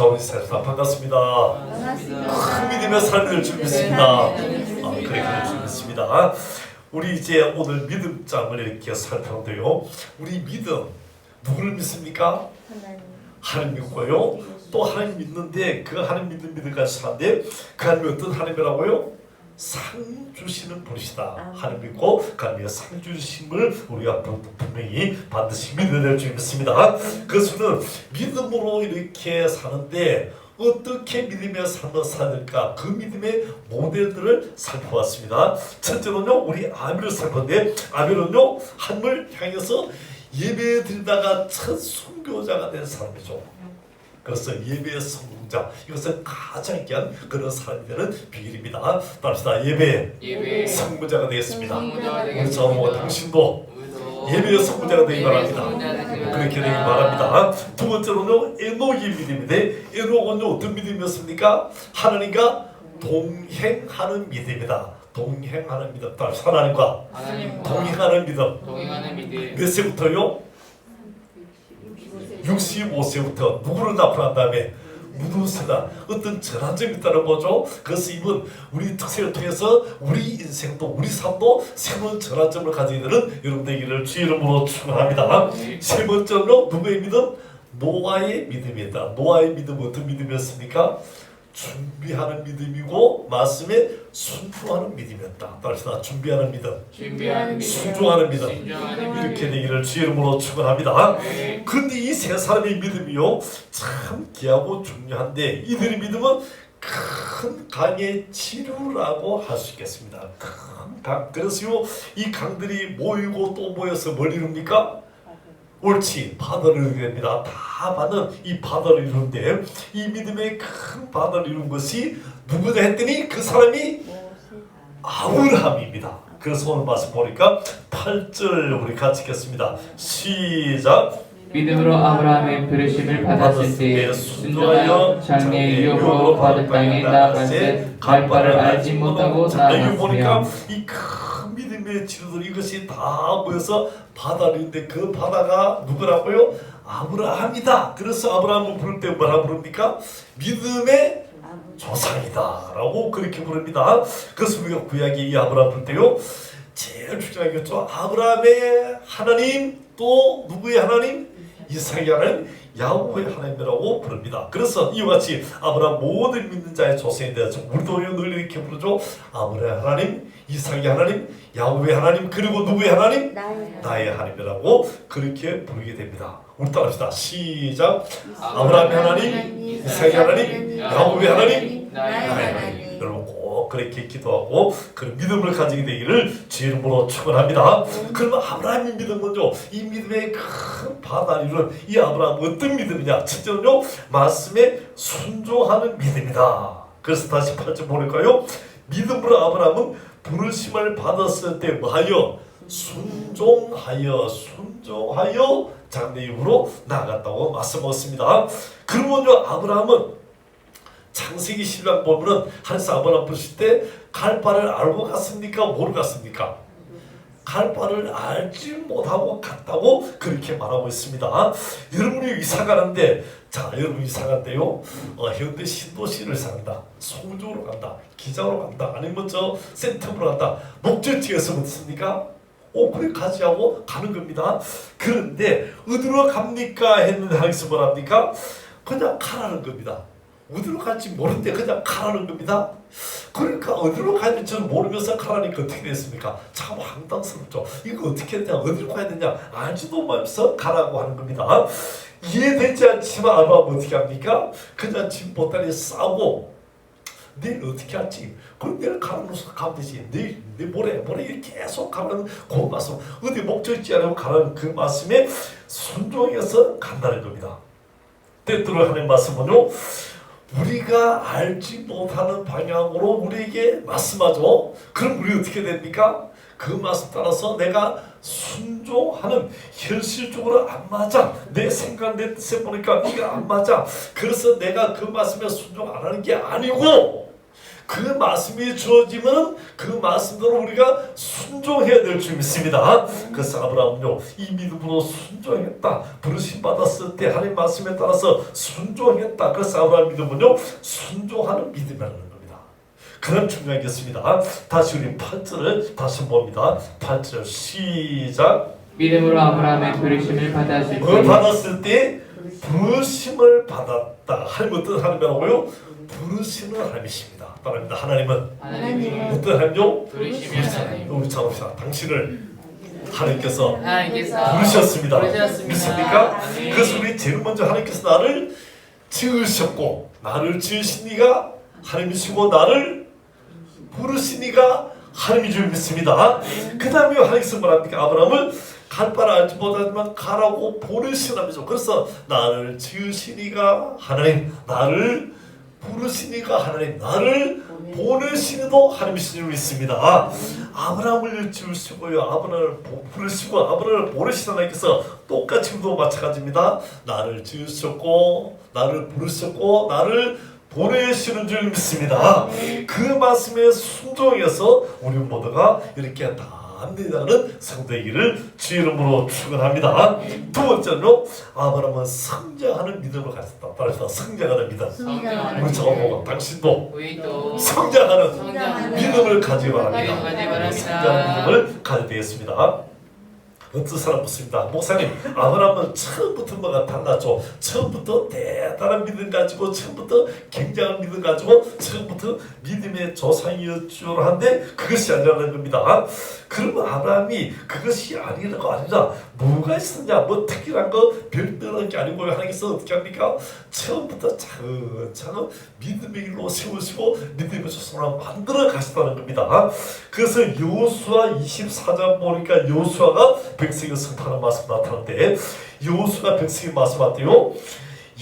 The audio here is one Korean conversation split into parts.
우리 세상 반갑습니다. 큰 믿음의 삶을 될 줄 믿습니다. 그렇게 될 줄 믿습니다. 우리 이제 오늘 믿음장을 이렇게 살펴보는데요. 우리 믿음 누구를 믿습니까? 하나님 믿고요. 또 하나님 믿는데 그 하나님 믿음까지 사는데 그 하나님이 어떤 하나님이라고요? 상 주시는 분이시다. 하나님 믿고 그 하나님의 상 주심을 우리가 분명히 반드시 믿어야 될 줄 믿습니다. 그것은 믿음으로 이렇게 사는데 어떻게 믿음의 삶을 살아야 될까? 그 믿음의 모델들을 살펴봤습니다. 첫째로는요, 우리 아벨을 살펴봤는데 아벨은요, 하나님을 향해서 예배 드리다가 첫 순교자가 된 사람이죠. 그래서 예배의 성공자, 이것은 가장 귀한 그런 사람이 되는 비결입니다. 따라서 예배의 성공자가 되겠습니다. 우리 저와 당신도 예배의 성공자가 되기 바랍니다. 그렇게 되기 바랍니다. 두 번째로는 에녹의 믿음인데, 에녹은요 어떤 믿음이었습니까? 하나님과 동행하는 믿음이다. 동행하는 믿음. 따라서 하나님과 동행하는 믿음. 몇 세부터요? 65세부터 누구를 납품한 다음에 무두세다. 어떤 전환점이 있다는 거죠. 그래서 이번 우리 특세를 통해서 우리 인생도 우리 삶도 새로운 전환점을 가지게 되는 여러분 되기를 주 이름으로 축원합니다. 세 번째로 누구의 믿음? 노아의 믿음이다. 노아의 믿음은 어떤 믿음이었습니까? 준비하는 믿음이고 말씀에 순종하는 믿음이었다. 따라서 준비하는 믿음, 순종하는 믿음, 이렇게 되기를 주 이름으로 축원합니다. 그런데 이 세 사람의 믿음이요 참 귀하고 중요한데 이들의 믿음은 큰 강의 치료라고 할 수 있겠습니다. 큰 강. 그래서요 이 강들이 모이고 또 모여서 뭘 이룹니까? 옳지, 바다를 이루게 됩니다. 다 바다는 이 바다를 이루는데 이 믿음의 큰 바다를 이룬 것이 누구냐 했더니 그 사람이 아브라함입니다. 그래서 오늘 말씀 보니까 8절 우리 같이 읽겠습니다. 시작. 믿음으로 아브라함의 부르심을 받았을 때 순종하여 장래의 유업으로 받은 땅에 나아간새 갈 바를 알지 못하고 나아갔으며. 이 큰 믿음의 치료들 이것이 다 모여서 바다를 있는데 그 바다가 누구라고요? 아브라함이다. 그래서 아브라함을 부를 때 뭐라 부릅니까? 믿음의 조상이다 라고 그렇게 부릅니다. 그래서 우리가 구약의 이 아브라함 부를 때요 제일 중요하겠죠. 아브라함의 하나님 또 누구의 하나님? 이삭의 하나님, 야훼의 하나님이라고 부릅니다. 그래서 이와 같이 아브라함 모든 믿는 자의 조상에 대해서 우리도 늘 이렇게 부르죠. 아브라함의 하나님, 이삭의 하나님, 야훼의 하나님, 그리고 누구의 하나님? 나의 하나님이라고 그렇게 부르게 됩니다. 우리 따라합시다. 시작. 아브라함의 하나님, 이삭의 하나님, 야훼의 하나님, 나의 하나님. 여러분 꼭 그렇게 기도하고 그런 믿음을 가지게 되기를 주 이름으로 축원합니다. 그러면 아브라함의 믿음은요, 이 믿음의 큰 바다를 이루는 이 아브라함은 어떤 믿음이냐? 첫째는요, 말씀에 순종하는 믿음이다. 그래서 다시 8절 보니까요, 믿음으로 아브라함은 부르심을 받았을 때 뭐하여? 순종하여 장래 이후로 나아갔다고 말씀하셨습니다. 그러면요, 아브라함은 창세기 신랑 보면은 하나님께서 아브라함 부르실 때 갈 바를 알고 갔습니까? 모르고 갔습니까? 갈 바를 알지 못하고 갔다고 그렇게 말하고 있습니다. 여러분이 이사 가는데, 자, 여러분 이사 간대요. 현대 신도시를 산다, 송조로 간다, 기장으로 간다, 아니면 저 센텀으로 간다. 목적지에서 어떻습니까? 그래 가지 하고 가는 겁니다. 그런데 어디로 갑니까? 했는데 하나님께서 뭐랍니까? 그냥 가라는 겁니다. 어디로 갈지 모르는데 그냥 가라는 겁니다. 그러니까 어디로 가야 될지 모르면서 가라니까 어떻게 됐습니까? 참 황당스럽죠. 이거 어떻게 되냐, 어디로 가야 되냐 알지도 못하면서 가라고 하는 겁니다. 이해되지 않지만 아브라함은 어떻게 합니까? 그냥 짐 보따리 싸고 내일 어떻게 할지, 그럼 내일 가는 곳으로 가면 되지. 내일 모레 이렇게 계속 가는 그 말씀, 어디 목적지 않고 가라는 그 말씀에 순종해서 간다는 겁니다. 때때로 하는 말씀은요, 우리가 알지 못하는 방향으로 우리에게 말씀하죠. 그럼 우리 어떻게 됩니까? 그 말씀 따라서 내가 순종하는, 현실적으로 안 맞아, 내 생각 내 뜻에 보니까 이게 안 맞아, 그래서 내가 그 말씀에 순종 안 하는 게 아니고 그 말씀이 주어지면 그 말씀대로 우리가 순종해야 될 줄 믿습니다. 그래서 아브라함은요 이 믿음으로 순종했다. 부르심 받았을 때 하나님 말씀에 따라서 순종했다. 그래서 아브라함 믿음은요 순종하는 믿음이라는 겁니다. 그런 중요하겠습니다. 다시 우리 8절을 다시 봅니다. 8절 시작. 믿음으로 아브라함의 부르심을 받았을 뭘 때 받았을 때 부르심을 받았다. 하나님 어떤 하나님이라고요? 부르시는 하나님이십니다. 바랍니다. 하나님은 어떤 하나님요? 부르심의 하나님. 우리 잡읍시다. 당신을 하나님께서 하나님께서 부르셨습니다. 부르셨습니다. 믿습니까? 아멘. 그래서 우리 제일 먼저 하나님께서 나를 지으셨고 나를 지으신 이가 하나님이시고 나를 부르신 이가 하나님인 줄 믿습니다. 그 다음에 하나님께서 뭐랍니까? 아브라함을 갈 바를 알지 못하지만 가라고 보내신 하나님이죠. 그래서 나를 지으신 이가 하나님, 나를 부르신 이가 하나님, 나를 보내신 이도 하나님이신 줄 믿습니다. 아브라함을 지으시고요, 아브라함을 부르시고 아브라함을 보내신 하나님께서 똑같이 우리도 마찬가지입니다. 나를 지으셨고 나를 부르셨고 나를 보내시는 줄 믿습니다. 그 말씀에 순종해서 우리 모두가 이렇게 담대하는 성도이기를 주 이름으로 축원합니다. 두 번째로 아브라함은 성장하는 믿음을 가졌다. 따라서 성장하는 믿음. 우리 저보고 당신도 우리도 성장하는 믿음을 가지기 바랍니다. 가지기 바랍니다. 성장하는 믿음을 가져야 되겠습니다. 어떤 사람 묻습니다. 목사님, 아브라함은 처음부터 뭐가 달랐죠? 처음부터 대단한 믿음 가지고 처음부터 굉장한 믿음 가지고 처음부터 믿음의 조상이었죠 한데 그것이 아니라는 겁니다. 그러면 아브라함이 그것이 아니라고 아니라 뭐가 있었냐? 뭐 특별한 거 별다른 게 아니고 하나님께서 어떻게 합니까? 처음부터 차근차근 믿음의 길로 세우시고 믿음의 조상을 만들어 가셨다는 겁니다. 그래서 여호수아 24장 보니까 여호수아가 백성의 성탄한 말씀 나타나는데 여호수아 백성의 말씀한테요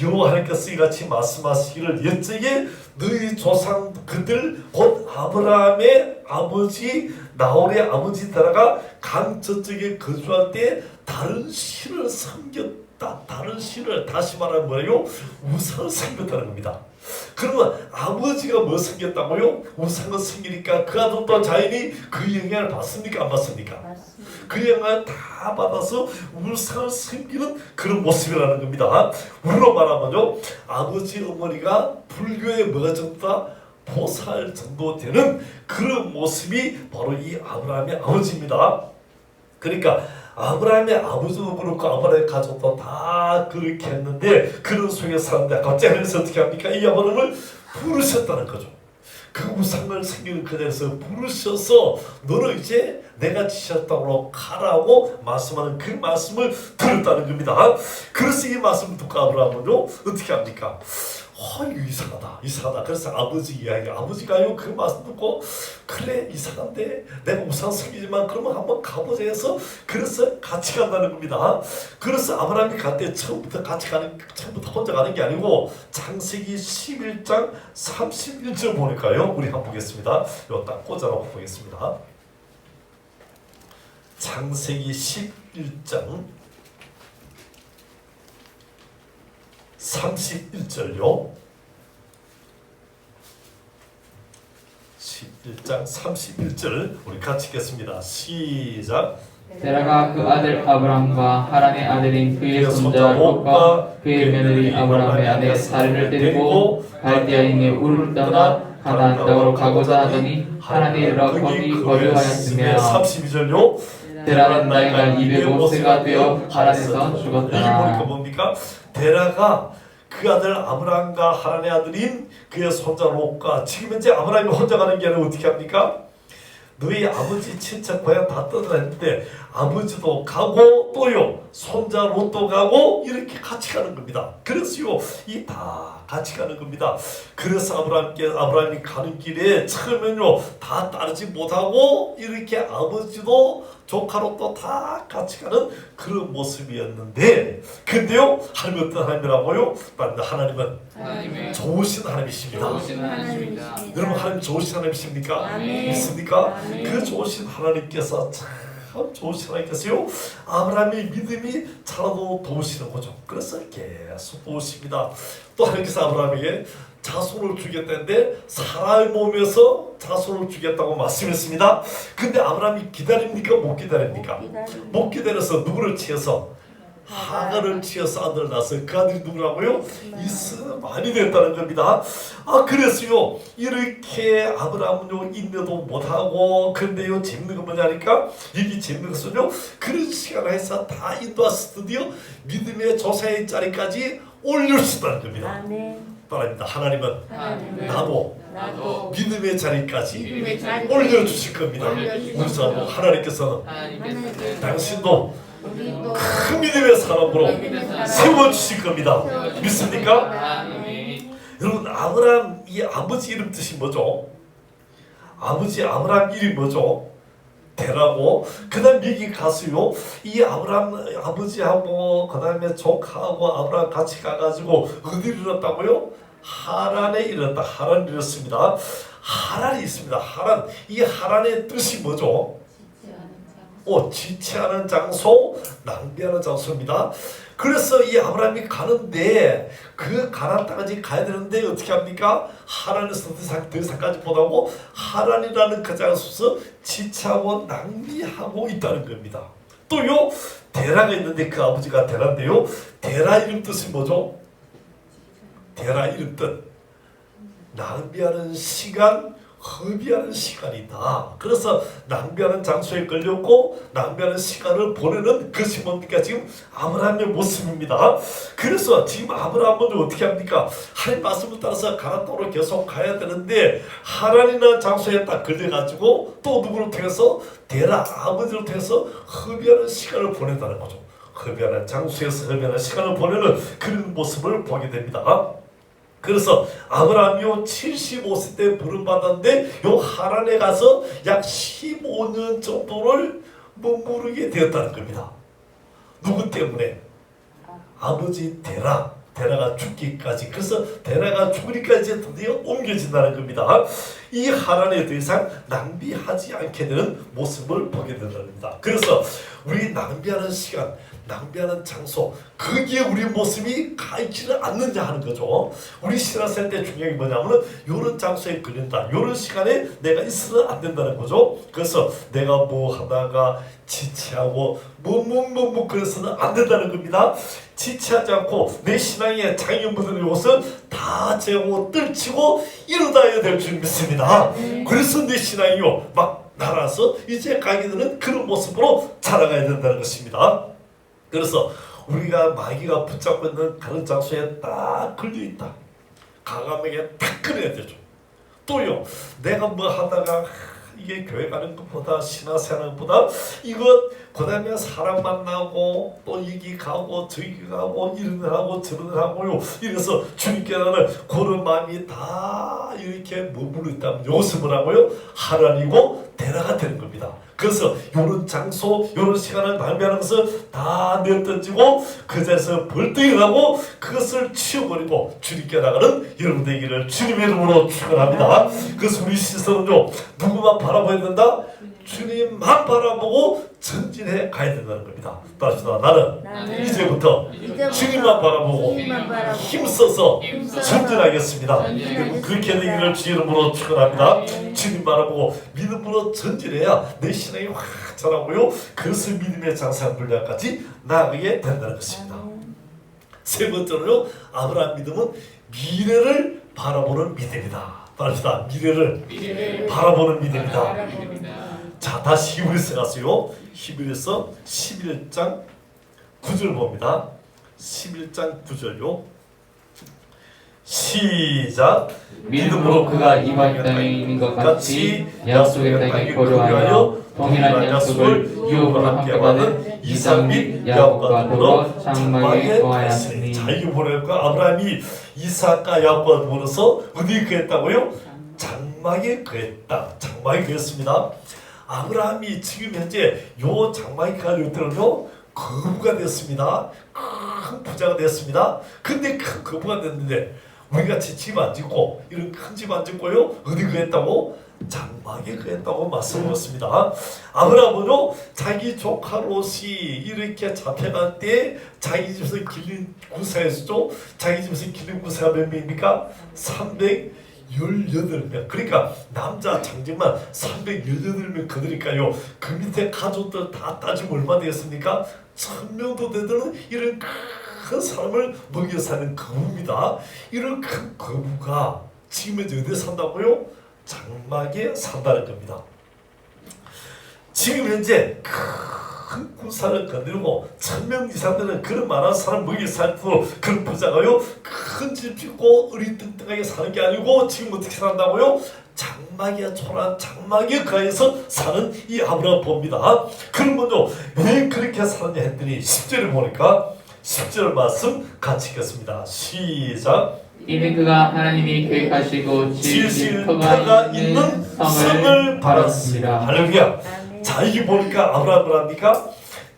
여호와 하나님께서 이같이 말씀하시기를 옛적에 너희 조상 그들 곧 아브라함의 아버지 나홀의 아버지 데라가 강 저쪽에 거주할 때 다른 신을 섬겼다. 다른 신을 다시 말하면 뭐예요? 우상을 섬겼다는 겁니다. 그러면 아버지가 뭐 섬겼다고요? 우상을 섬기니까 그 아들도 자연히 그 영향을 받습니까? 안 받습니까? 그 영향을 다 받아서 우상을 섬기는 그런 모습이라는 겁니다. 우리로 말하면요 아버지 어머니가 불교에 뭐가 정도다? 보살 정도 되는 그런 모습이 바로 이 아브라함의 아버지입니다. 그러니까 아브라함의 아버지도 그렇고 아브라함의 가족도 다 그렇게 했는데 그런 속에 사는데 갑자기 하면서 어떻게 합니까? 이 아브라함을 부르셨다는 거죠. 그 우상을 섬기는 그 자리에서 부르셔서 너는 이제 내가 지셨다고 가라고 말씀하는 그 말씀을 들었다는 겁니다. 그래서 이 말씀을 듣고 아브라함은요 어떻게 합니까? 이거 이상하다. 그래서 아버지 이야기, 아버지가요 그 말씀 듣고 그래 이상한데 내가 우상 섬기지만 그러면 한번 가보자 해서 그래서 같이 간다는 겁니다. 그래서 아브라함이 갈 때 처음부터 혼자 가는 게 아니고 창세기 11장 31절 보니까요 우리 한번 보겠습니다. 이거 딱 꽂아놓고 보겠습니다. 창세기 11장 31절요. 11장 31절 우리 같이 읽겠습니다. 시작. 데라가 그 아들 아브람과 하란의 아들인 그의 손자 롯과 그의 며느리 아브람의 아내 사르를 데리고 갈대아인의 우르를 떠나 가나안 땅으로 가고자 하더니 하란의 락혼이 거류하였으며 32절요. 데라는 나이가 205세가 되어 하란에서 죽었다. 여기 보니까 뭡니까? 데라가 그 아들 아브라함과 하란의 아들인 그의 손자 롯과 지금 현재 아브라함이 혼자 가는 게 아니라 어떻게 합니까? 너희 아버지 친척 고향 다 떠나는데 아버지도 가고 또요 손자 롯도 가고 이렇게 같이 가는 겁니다. 그래서요 이 다 같이 가는 겁니다. 그래서 아브라함이 가는 길에 처음에는요 다 따르지 못하고 이렇게 아버지도 조카 롯도 다 같이 가는 그런 모습이었는데 근데요 하나님 어떤 하나님이라고요? 하나님은 좋으신 하나님이십니다. 여러분 하나님 좋으신 하나님이십니까? 믿습니까? 그 좋으신 하나님께서 참 좋으신 하나님께서요 아브라함의 믿음이 자라도 도우시는 거죠. 그래서 계속 도우십니다. 또 하나님께서 아브라함에게 자 자손을 주겠다는데 사람의 몸에서 자손을 주겠다고 말씀했습니다. 근데 아브라함이 기다립니까? 못 기다립니까? 못 기다려서 누구를 취해서 하갈을 취해서 아들을 낳아서 그 아들이 누구라고요? 이스마엘이 됐다는 겁니다. 그래서요 이렇게 아브라함은요 인내도 못하고, 근데요 재밌는 건 뭐냐니까, 여기 재밌는 것은요 그런 시간을 해서 다 인도해서 드디어 믿음의 조상의 자리까지 올릴 수 있다는 겁니다. 바랍니다. 하나님은 나도 믿음의 자리까지 올려주실 겁니다. 그래서 하나님께서는 당신도 큰 믿음의 사람으로 세워주실 겁니다. 믿습니까? 여러분, 아브라함 이 아버지 이름 뜻이 뭐죠? 아버지 아브라함 이름이 뭐죠? 대라고. 그 다음 여기 가서요 이 아브라함 아버지하고 그 다음에 조카하고 아브라함 같이 가가지고 어디를 잃었다고요? 하란에 잃었다. 하란을 잃었습니다. 하란이 있습니다. 하란. 이 하란의 뜻이 뭐죠? 지체하는 장소, 낭비하는 장소입니다. 그래서 이 아브라함이 가는데 그 가나안 땅까지 가야 되는데 어떻게 합니까? 하란에서 더 이상까지 보다고 하란이라는 그 장소에서 지체하고 낭비하고 있다는 겁니다. 또요 데라가 있는데 그 아버지가 데라인데요. 데라 이름 뜻이 뭐죠? 데라 이름 뜻 낭비하는 시간, 허비하는 시간이다. 그래서 낭비하는 장소에 걸렸고 낭비하는 시간을 보내는 것이 뭡니까? 지금 아브라함의 모습입니다. 그래서 지금 아브라함은 어떻게 합니까? 하나님 말씀을 따라서 가나안 땅으로 계속 가야 되는데 하란이라는 장소에 딱 걸려가지고 또 누구를 통해서 데라 아버지를 통해서 허비하는 시간을 보낸다는 거죠. 허비하는 장소에서 허비하는 시간을 보내는 그런 모습을 보게 됩니다. 그래서 아브라함이요 75세 때 부름받았는데 요 하란에 가서 약 15년 정도를 머무르게 되었다는 겁니다. 누구 때문에? 아버지 데라가 죽기까지. 그래서 데라가 죽으니까 이제 드디어 옮겨진다는 겁니다. 이 하란에 더 이상 낭비하지 않게 되는 모습을 보게 된다는 겁니다. 그래서 우리 낭비하는 시간, 낭비하는 장소, 거기에 우리 모습이 가 있지는 않느냐 하는 거죠. 우리 신앙생활 때 중요한 게 뭐냐면 이런 장소에 걸린다, 이런 시간에 내가 있어서는 안 된다는 거죠. 그래서 내가 뭐 하다가 지체하고 그래서는 안 된다는 겁니다. 지체하지 않고 내 신앙의 장애 묻은 것은 다 재고 떨치고 일어나야 될 줄 믿습니다. 그래서 내 신앙이요 막 날아서 이제 가게 되는 그런 모습으로 자라가야 된다는 것입니다. 그래서 우리가 마귀가 붙잡고 있는 그런 장소에 딱 걸려있다, 과감하게 딱 끊어야 되죠. 또요 내가 뭐 하다가 이게 교회 가는 것보다 신앙생활보다 이것 그 다음에 사람 만나고 또 여기 가고 저기 가고 이런 일 하고 저런 일 하고요, 이래서 주님께는 그런 마음이 다 이렇게 머물러 있다면 이것은 뭐라고요? 하란이고 데라가 되는 겁니다. 그래서 이런 장소, 이런 시간을 낭비하는 것을 다 내던지고 그 자리에서 벌떡 일어나고 그것을 치워버리고 주님께 나가는 여러분 되기를 주님의 이름으로 축원합니다. 그래서 우리 시선은요 누구만 바라봐야 된다? 주님만 바라보고 전진해 가야 된다는 겁니다. 따라합시다. 나는 이제부터 주님만 바라보고 힘써서 전진하겠습니다. 그렇게 되기를 주의 이름으로 축원합니다. 주님 바라보고 믿음으로 전진해야 내 신앙이 확 자라고요, 그래서 믿음의 장사 분량까지 나가게 된다는 것입니다. 세 번째로요, 아브라함 믿음은 미래를 바라보는 믿음이다. 따라합시다. 미래를 바라보는 믿음이다. 자, 다시 히브리서 가서요. 히브리서 11장 9절 봅니다. 11장 9절요. 시작. 믿음으로 그가 이방 땅에 있는 것 같이 약속의 땅에 거류하여 동일한 약속을 유업으로 함께 받은 이삭 및 야곱과 더불어 장막에 거하였으니. 자, 이게 뭐랄까? 아브라함이 이삭과 야곱과 더불어서 어디에 거했다고요? 장막에 거했다. 장막에 거했습니다. 아브라함이 지금 현재 요 장막에 가는 때는요 거부가 됐습니다. 큰 부자가 됐습니다. 근데 큰 거부가 됐는데 우리같이 집 안 짓고 이런 큰 집 안 짓고요. 어디 그랬다고? 장막에 그랬다고 말씀드렸습니다. 아브라함은요 자기 조카 롯이 이렇게 잡혀갈 때 자기 집에서 길린 구사였죠. 자기 집에서 길린 구사가 몇 명입니까? 318명. 그러니까 남자 장정만 318명 거드니까요. 그 밑에 가족들 다 따지면 얼마 되겠습니까? 1000명도 되는 이런 큰 사람을 먹여 사는 거부입니다. 이런 큰 거부가 지금 어디에 산다고요? 장막에 산다는 겁니다. 지금 현재 큰 군사를 건드리고 1000명 이상 되는 그런 많은 사람 먹여 살도록 그런 부자가요 큰 집 짓고 으리뚱뚱하게 사는 게 아니고 지금 어떻게 산다고요? 장막에 초라한 장막에 가해서 사는 이 아브라함 봅니다. 그러면요 왜 그렇게 사느냐 했더니 10절을 보니까 10절 말씀 같이 읽겠습니다. 시작. 이는 그가 하나님이 계획하시고 지으실 터가 터가 있는 있는 성을 성을 바랐습니다. 바랐습니다. 할렐루야. 자 이게 보니까 아브라함을 합니까?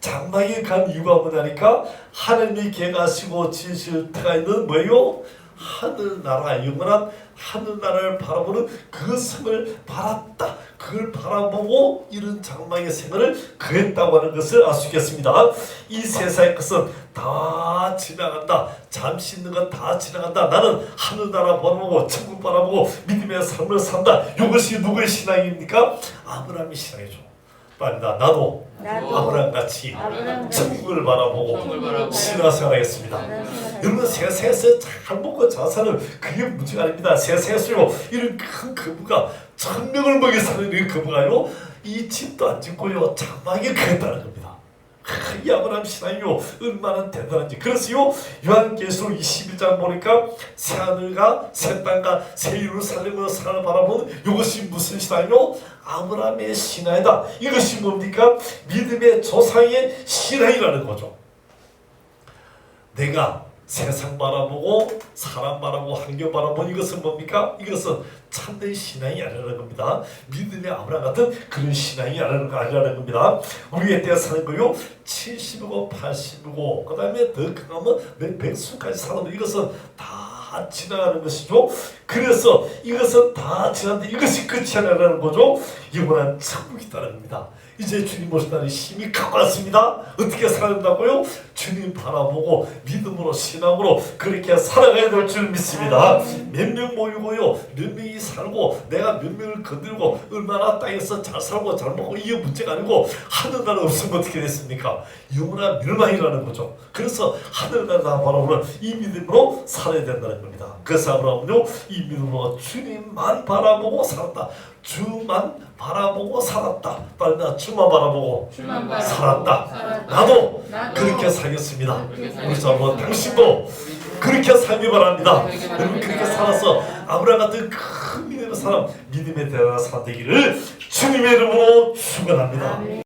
장막에 간 이유가 뭐냐니까 하나님이 계획하시고 지으실 터가 있는 뭐예요? 하늘나라 영원한 하늘나라를 바라보는 그 성을 바랐다. 그걸 바라보고 이런 장막의 생활을 그했다고 하는 것을 알 수 있겠습니다. 이 세상의 것은 다 지나간다. 잠시 있는 건 다 지나간다. 나는 하늘나라 바라보고 천국 바라보고 믿음의 삶을 산다. 이것이 누구의 신앙입니까? 아브라함의 신앙이죠. 나도 아브라함같이 천국을 바라보고 신앙생활하겠습니다. 여러분 세상에서 잘 먹고 잘 사는 그게 문제가 아닙니다. 세상에서요 이런 큰 거부가 1000명을 먹여 사는 이 거부가요 이 집도 안 짓고요 장막에 그랬다는 겁니다. 이 아브라함 신앙이요 얼마나 대단한지. 그래서요 요한계시록 21장 보니까 새하늘과 새 땅과 새 예루살렘으로 산을 바라보는 이것이 무슨 신앙이요? 아브라함의 신앙이다. 이것이 뭡니까? 믿음의 조상의 신앙이라는 거죠. 내가 세상 바라보고 사람 바라보고 환경 바라보는 이것은 뭡니까? 이것은 참된 신앙이 아니라는 겁니다. 믿음의 아브라함 같은 그런 신앙이 아니라는 겁니다. 우리의 때 사는 거요 70이고 80이고 그 다음에 더 강하면 몇 백수까지 사는 거 이것은 다 지나가는 것이죠. 그래서 이것은 다 지나는데 이것이 끝이 아니라는 거죠. 영원한 천국이 있다는 겁니다. 이제 주님 오신다는 힘이 갖고 왔습니다. 어떻게 살아간다고요? 주님 바라보고 믿음으로 신앙으로 그렇게 살아가야 될 줄 믿습니다. 몇 명 모이고요 몇 명이 살고 내가 몇 명을 건들고 얼마나 땅에서 잘 살고 잘 먹고 이게 문제가 아니고 하늘나라 없으면 어떻게 됐습니까? 영원한 멸망이라는 거죠. 그래서 하늘나라 바라보는 이 믿음으로 살아야 된다는 겁니다. 그래서 아브라함은요 이 믿음으로 주님만 바라보고 살았다. 주만 바라보고 살았다. 빨리 나 주만 바라보고 살았다. 나도 그렇게 살겠습니다. 우리 여러분 당신도 그렇게 살기 바랍니다. 여러분 그렇게 살아서 아브라함 같은 큰 믿음의 사람, 믿음의 대단한 사람 되기를 주님의 이름으로 축원합니다.